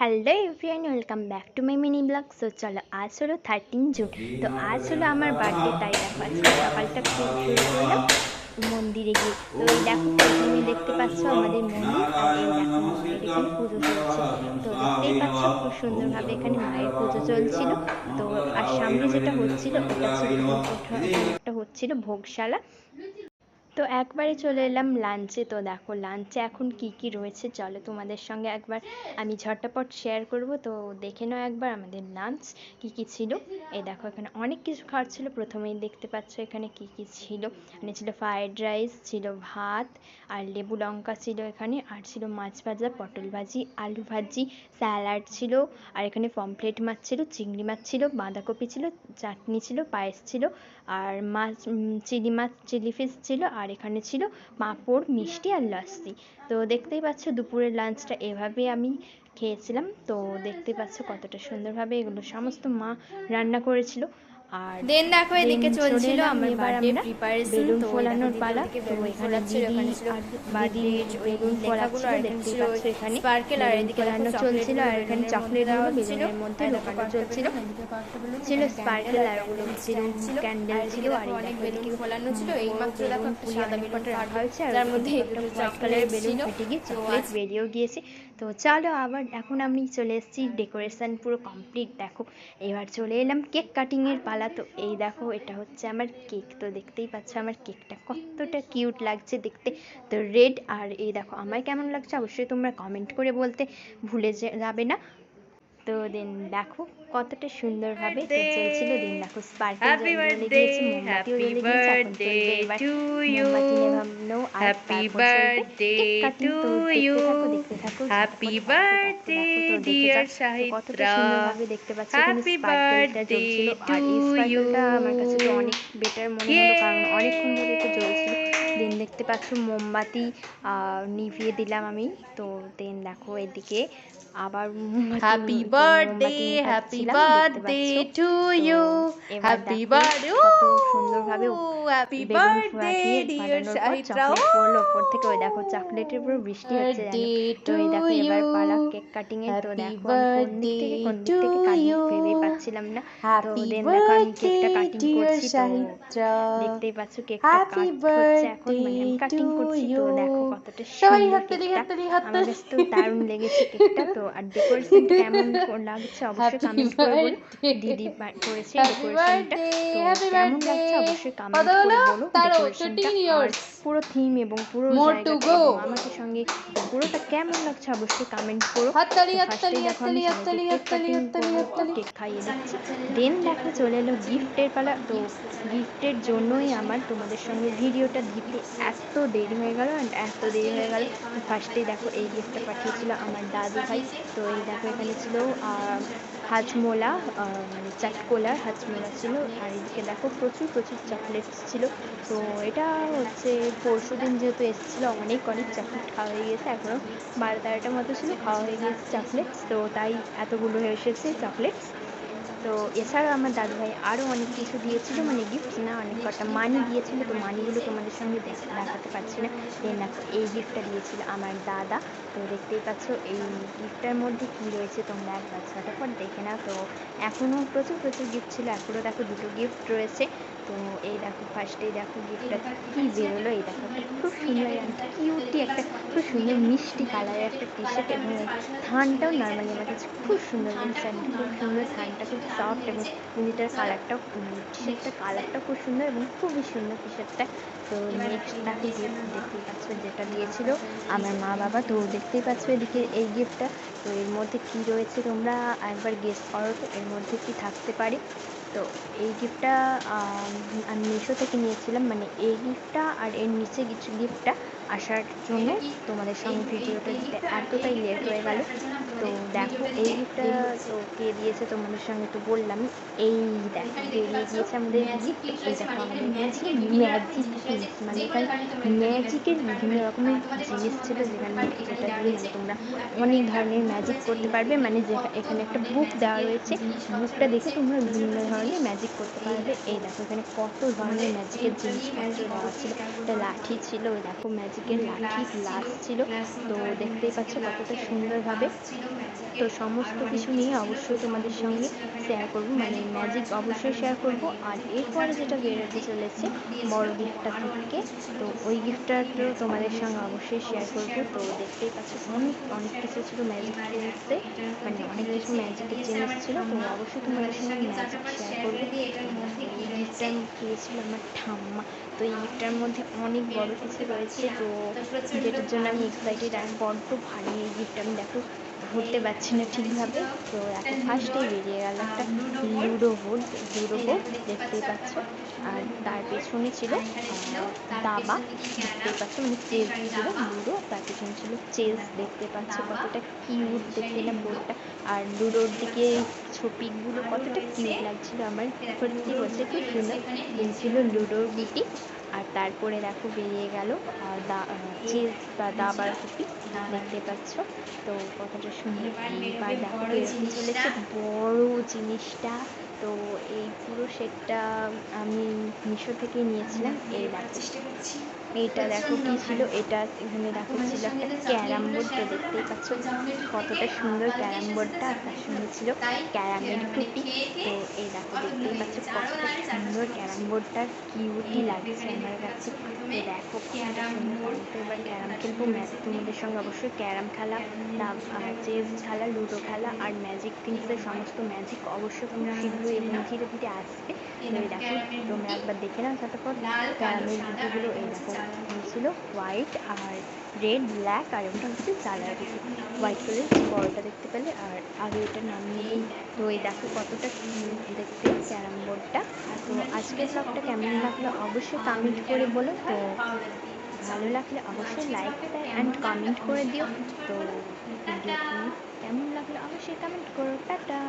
Hello everyone, welcome back to my mini blog. So চলো, আজ হলো 13 জুন। তো আজ হলো আমার বার্থডে, তাই দেখো আজকে সকালটা শুরু করলাম মন্দিরে গিয়ে। তো এই দেখো প্রথমে দেখতে পাচ্ছ আমাদের মন্দির, আর এই দেখো মায়ের এখানে পুজো চলছে। তো দেখতেই পাচ্ছ খুব সুন্দরভাবে এখানে মায়ের পুজো চলছিল। তো আর সামনে যেটা হচ্ছিল ওটা ছিল ওখানে একটা হচ্ছিল ভোগশালা। তো একবারে চলে এলাম লাঞ্চে। তো দেখো লাঞ্চে এখন কি কি রয়েছে চলো তোমাদের সঙ্গে একবার আমি ঝটপট শেয়ার করব। তো দেখে নাও একবার আমাদের লাঞ্চ কি কি ছিল। এই দেখো এখানে অনেক কিছু খাওয়ার ছিল। প্রথমেই দেখতে পাচ্ছ এখানে কি কি ছিল। এখানে ছিল ফ্রায়েড রাইস, ছিল ভাত আর লেবু লঙ্কা ছিল এখানে, আর ছিল মাছ ভাজা, পটল ভাজি, আলু ভাজি, স্যালাড ছিল, আর এখানে পমফ্রেট মাছ ছিল, চিংড়ি মাছ ছিল, বাঁধাকপি ছিল, চাটনি ছিল, পায়েস ছিল, আর মাছ চিলি মাছ চিলি ফিশ ছিল, আর এখানে ছিল পাঁপড়, মিষ্টি আর লস্যি। তো দেখতেই পাচ্ছ দুপুরের লাঞ্চটা এভাবে আমি খেয়েছিলাম। তো দেখতে পাচ্ছ কতটা সুন্দরভাবে এগুলো সমস্ত মা রান্না করেছিল। আর দেন দেখো এদিকে চলছিল আমার এবার বার্থডে আমরা প্রিপারেশন। বেলুন তো ফোলানোর পালা। তো বেলুন এখানে ফোলাচ্ছিল, দিদি এখানে ছিল আর বার্থডে ওই বেলুন লেখাগুলো, ফোলাচ্ছিল, আর এখানে দেখতেই ছিল পাচ্ছ এখানে স্পার্কেল, আর বেলুন এদিকে দেখো ফোলানো চকলেট চলছিল, আর এখানে চকলেটগুলো বেলুনের মধ্যে ঢোকানো চলছিল। ছিল স্পার্কেল আর ওগুলো ছিল ক্যান্ডেল ছিল, আর অনেক বেলুন এদিকে ফোলানো ছিল। এই মাত্র দেখো একটা সাদা বেলুন কটা রাখা ফাটলো, হয়েছে, আর যার মধ্যে দুটো হোয়াইট কালারের চকলেট বেলুন ছিল। ফেটে গিয়ে তো চকলেট বেরিয়েও গিয়েছে। তো চলো আবার এখন আমি চলে এসেছি, ডেকোরেশন পুরো কমপ্লিট। দেখো এবার চলে এলাম কেক কাটিংয়ের পালা। তো এই দেখো এটা হচ্ছে আমার কেক। তো দেখতেই পাচ্ছ আমার কেকটা কতটা কিউট লাগছে দেখতে। তো রেড, আর এই দেখো আমায় কেমন লাগছে অবশ্যই তোমরা কমেন্ট করে বলতে ভুলে যাবে না। তো দেন দেখো কতটা সুন্দরভাবে তো চলছিল। দেন দেখো স্পার্কেল হ্যাপি জ্বলে বার্থডে, গিয়েছে, মোমবাতিও হ্যাপি জ্বলে গিয়েছে। এখন বার্থডে চলবে এবার টু ইউ, মোমবাতি নেভানো, আর হ্যাপি তারপর চলবে বার্থডে কেক কাটিং। টু তো ইউ, দেখতে থাকো হ্যাপি ঝটপট। দেখো দেখো বার্থডে দেখো তো দেখে ডিয়ার যাও তো কতটা সাহিত্রা, সুন্দরভাবে দেখতে পাচ্ছ এখানে হ্যাপি স্পার্কেলটা বার্থডে জ্বলছিল। টু আর এই ইউ, স্পার্কেলটা আমার কাছে তো অনেক বেটার মনে হলো, কারণ অনেকক্ষণ ধরে এটা জ্বলছিল। দেন দেখতে পাচ্ছ মোমবাতি নিভিয়ে দিলাম আমি। তো দেন দেখো এদিকে আবার হ্যাপি মোমবাতি বার্থডে, হ্যাপি নেভাচ্ছিলাম, দেখতে বার্থডে পাচ্ছ। টু তো ইউ, এবার হ্যাপি দেখো বার্থডে, কত সুন্দরভাবে হ্যাপি বেলুন বার্থডে ডিয়ার ফাটানোর পর সাহিত্রা, চকলেট পড়লো ওপর থেকে। ওই দেখো চকলেটের পুরো বৃষ্টি হচ্ছে বার্থডে জানো। তো টু এই দেখো এবার ইউ, পালা কেক কাটিং এর। তো হ্যাপি দেখো আমি কোন দিক বার্থডে থেকে টু কাটবো ইউ, ভেবেই পাচ্ছিলাম না। তো হ্যাপি দেন দেখো আমি বার্থডে কেকটা কাটিং ডিয়ার করছি। তো সাহিত্রা, দেখতেই পাচ্ছ কেকটা হ্যাপি কাট হচ্ছে এখন, বার্থডে মানে আমি টু কাটিং করছি। তো ইউ। দেখো কতটা সবাই সুন্দর হাততালি কেকটা, হাততালি আমার হাততালি। কাছে তো দারুণ লেগেছে কেকটা। তো আর ডেকোরেশনটা কেমন লাগছে অবশ্যই হ্যাপি কমেন্ট করে বলো। বার্থডে, দিদি করেছে হ্যাপি ডেকোরেশনটা। বার্থডে, তো হ্যাপি কেমন বার্থডে। লাগছে অবশ্যই কত কমেন্ট করে হলো? বলো 13, ডেকোরেশনটা, 13 আর ইয়ার্স। পুরো থিম এবং পুরো মোর টু জায়গাটা গো। এবং আমাকে সঙ্গে পুরোটা কেমন লাগছে অবশ্যই কমেন্ট করো। হাততালি তো হাততালি ফার্স্টেই দেখো আমি হাততালি সবাইকে হাততালি কেক হাততালি কাটিং হাততালি করার পর হাততালি। কেক খাইয়ে দিচ্ছি। দেন দেখো চলে এলো গিফটের পালা। তো গিফটের জন্যই আমার তোমাদের সঙ্গে ভিডিওটা দিতে এত দেরি হয়ে গেল, অ্যান্ড এত দেরি হয়ে গেল। ফার্স্টেই দেখো এই গিফটটা পাঠিয়েছিল আমার দাদু ভাই। তো এই দেখো এখানে ছিল হাজমোলা, মানে চাটকোলার হাজমোলা ছিল, আর এদিকে দেখো প্রচুর প্রচুর চকলেটস ছিল। তো এটা হচ্ছে পরশু দিন যেহেতু এসেছিলো, অনেক অনেক চকলেট খাওয়া হয়ে গেছে, এখনও 12-13টার মতো ছিল, খাওয়া হয়ে গিয়েছে চকলেটস। তো তাই এতগুলো এসেছে চকলেটস। তো এছাড়াও আমার দাদুভাই আরও অনেক কিছু দিয়েছিল, মানে গিফটস না, অনেক কটা মানি দিয়েছিল। তো মানিগুলো তোমাদের সঙ্গে দেখাতে পারছি না। দেন দেখো এই গিফটটা দিয়েছিল আমার দাদা। তো দেখতেই পাচ্ছ এই গিফটটার মধ্যে কী রয়েছে তোমরা একবার ঝটপট দেখে নাও। তো এখনও প্রচুর প্রচুর গিফট ছিল, এখনও দেখো দুটো গিফট রয়েছে। তো এই দেখো ফার্স্টেই দেখো গিফটটা কী বেরোলো। এই দেখো একটা খুব সুন্দর কিউটি একটা খুব সুন্দর মিষ্টি কালারের একটা টি শার্ট, এবং থানটাও নর্মালি আমার কাছে খুব সুন্দর লেগেছে, আর খুব সুন্দর থানটা, খুব সফট, এবং গেঞ্জিটার কালারটাও টি শার্টটার কালারটাও খুব সুন্দর এবং খুবই সুন্দর টি শার্টটা। তো নেক্সট দেখো গিফট দেখতেই পাচ্ছ যেটা দিয়েছিল আমার মা বাবা। তো দেখতেই পাচ্ছ এদিকে এই গিফটটা। তো এর মধ্যে কী রয়েছে তোমরা একবার গেস করো তো এর মধ্যে কী থাকতে পারে। তো এই গিফটটা আমি মিশো থেকে নিয়েছিলাম, মানে এই গিফটটা আর এর নিচে কিছু গিফটটা আসার জন্য তোমাদের সঙ্গে ভিডিওটা দিতে এতটাই লেট হয়ে গেল। তো দেখো এই গিফটটা তো কে দিয়েছে তোমাদের সঙ্গে তো বললাম। এই দেখো বেরিয়ে গিয়েছে আমাদের গিফট। এই দেখো আমাদের এখানে ছিল ম্যাজিক থিংস, মানে এখানে ম্যাজিকের বিভিন্ন রকমের জিনিস ছিল, যেটা দিয়ে মানে তোমরা অনেক ধরনের ম্যাজিক করতে পারবে। মানে যে এখানে একটা বুক দেওয়া রয়েছে, বুকটা দেখে তোমরা বিভিন্ন ধরনের ম্যাজিক করতে পারবে। এই দেখো এখানে কত ধরনের ম্যাজিকের জিনিসপত্র দেওয়া ছিল, একটা লাঠি ছিল, ওই দেখো ম্যাজিক ম্যাজিকের লাঠি গ্লাস ছিল। তো দেখতেই পাচ্ছ কতটা সুন্দরভাবে। তো সমস্ত কিছু নিয়ে অবশ্যই তোমাদের সঙ্গে শেয়ার করব, মানে ম্যাজিক অবশ্যই শেয়ার করব। আর এরপরে যেটা বেরোতে চলেছে বড় গিফটটা থেকে, তো ওই গিফটটা তো তোমাদের সঙ্গে অবশ্যই শেয়ার করব। তো দেখতেই পাচ্ছ অনেক অনেক কিছু ছিল ম্যাজিক থিংসে, মানে অনেক কিছু ম্যাজিকের জিনিস ছিল। তো অবশ্যই তোমাদের সঙ্গে ম্যাজিক শেয়ার করবো। এই গিফটটা পেয়েছিল আমার ঠাম্মা। তো এই গিফটটার মধ্যে অনেক বড় কিছু রয়েছে, তো যেটার জন্য আমি এক্সাইটেড। আর বড্ড ভারী এই গিফটটা, আমি দেখো ধরতে পারছি না ঠিকভাবে। তো দেখো ফার্স্টেই বেরিয়ে গেল একটা লুডো বোর্ড, দেখতেই পাচ্ছ। আর তার পেছনে ছিল দাবা, দেখতেই পাচ্ছ, মানে চেস ছিল লুডো, তার পেছনে ছিল চেস। দেখতে পাচ্ছ কতটা কিউট দেখতে না বোর্ডটা। আর লুডোর দিকে ছবিগুলো কতটা কিউট লাগছিল আমার, সত্যি বলতে খুব সুন্দর। এই ছিল লুডোর গুটি। আর তারপরে দেখো বেরিয়ে গেল চেস বা দাবার গুটি, দেখতে পাচ্ছ। তো কতটা সুন্দর। এইবার দেখো বেরোতে চলেছে বড় জিনিসটা। তো এই পুরো সেটটা আমি মিশো থেকে নিয়েছিলাম। এই দেখো এইটা দেখো কি ছিল, এটা এখানে দেখো ছিল একটা ক্যারাম বোর্ড। তো দেখতেই পাচ্ছ কতটা সুন্দর ক্যারাম বোর্ডটা, আর তার সঙ্গে ছিল ক্যারামের টুপি। তো এই দেখো দেখতেই পাচ্ছ কতটা সুন্দর ক্যারাম বোর্ডটা, কিউটি লাগছে আমার কাছে। তো দেখো কতটা সুন্দর। আমি তো এবার ক্যারাম খেলবো, তোমাদের সঙ্গে অবশ্যই ক্যারাম খেলা, চেস খেলা, লুডো খেলা আর ম্যাজিক থিংসের সমস্ত ম্যাজিক অবশ্যই খুব শীঘ্রই এবং ধীরে ধীরে আসবে। তো এই দেখো তোমরা একবার দেখে নাও ঝটপট ক্যারামের গুটিগুলো। এই দেখো এই ছিল হোয়াইট আর রেড ব্ল্যাক, আর ওটা হচ্ছে জালার গুটি। হোয়াইট কালার বড়টা দেখতে পেলে, আর আগে এটা নামিয়ে দিই। তো এই দেখো কতটা কিউট দেখতে ক্যারাম বোর্ডটা। তো আজকের ব্লগটা কেমন লাগলো অবশ্যই কমেন্ট করে বলো। তো ভালো লাগলে অবশ্যই লাইক শেয়ার অ্যান্ড কমেন্ট করে দিও। তো ভিডিওটি কেমন লাগলো অবশ্যই কমেন্ট করো। টাটা।